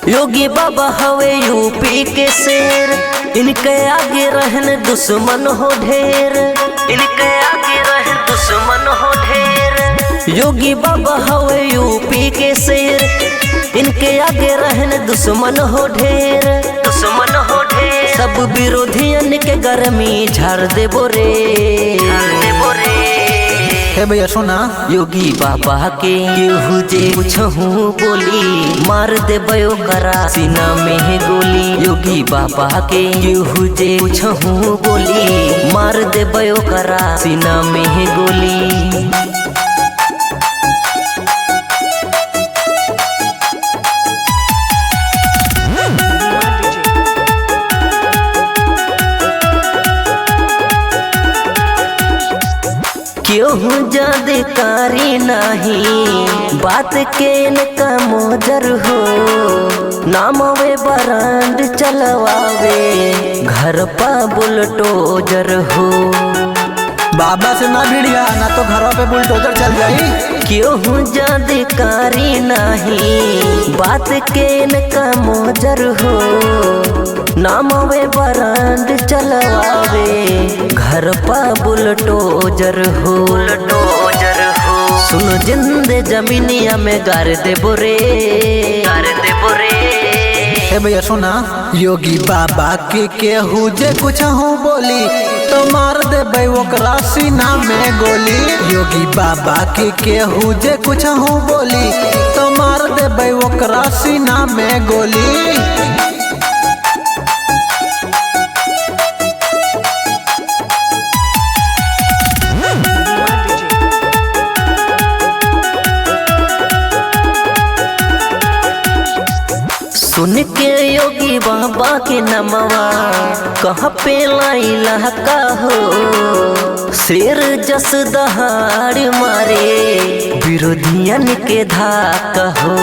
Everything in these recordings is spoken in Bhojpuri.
योगी बाबा हवे यूपी के शेर, इनके आगे रहन दुश्मन हो ढेर, इनके आगे रहन दुश्मन हो ढेर। योगी बाबा हवे यूपी के शेर, इनके आगे रहन दुश्मन हो ढेर, दुश्मन हो ढेर। सब विरोधियन के गर्मी झाड़ दे बोरे, झाड़ दे बोरे। हे भैया सुना, योगी बाबा के केहू जे कुछहू बोली, मार देबे ओकरा सीना में गोली। योगी बाबा के केहू जे कुछहू बोली, मार देबे ओकरा सीना में गोली। केहू जानकारी नहीं बात के इनका मोजर हो, नामवे बरांड चलवावे घर पा बुलडोजर हो। बाबा से ना भिड़िया ना तो घरों पे बुलडोजर चल जाई। केहू जानकारी नहीं बात के इनका मोजर हो, नामवे बरांड चलवावे घर पा बुलडोजर हो, बुलडोजर हो। सुनो जिंदे जमीनिया में गार दे बोरे, गार दे बोरे। हे भैया सुना, योगी बाबा के केहू जे कुछ हूँ बोली तो मार दे ओकरा सीना में गोली। योगी बाबा के केहू जे कुछ हूँ बोली तो मार दे ओकरा सीना में गोली। सुन के योगी बाबा के नमवा कहाँ पे लाइला का हो, शेर जस दहाड़ मारे विरोधियन के धाका हो।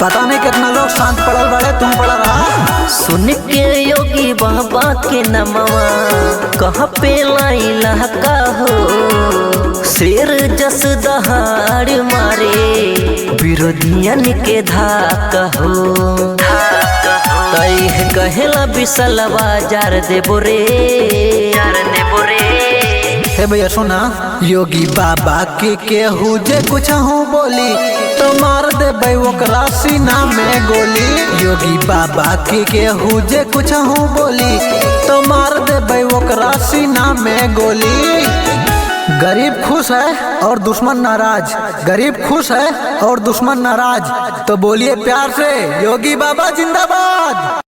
पता नहीं कितना लोग शांत पड़ल बड़े, तुम पड़ा रहा। सुन के योगी बाबा के नमवा कहाँ पे लाइला का हो, शेर जस दहाड़ मारे विरोधियन के धाका हो। तई कहेला बिसलवा जार दे बोरे, जार दे बोरे। हे भैया सुना, योगी बाबा के केहू जे कुछ हूँ बोली तो मार दे ओकरा सीना में गोली। योगी बाबा के केहू जे कुछ हूँ बोली तो मार दे ओकरा सीना में गोली। गरीब खुश है और दुश्मन नाराज, गरीब खुश है और दुश्मन नाराज, तो बोलिए प्यार से योगी बाबा जिंदाबाद।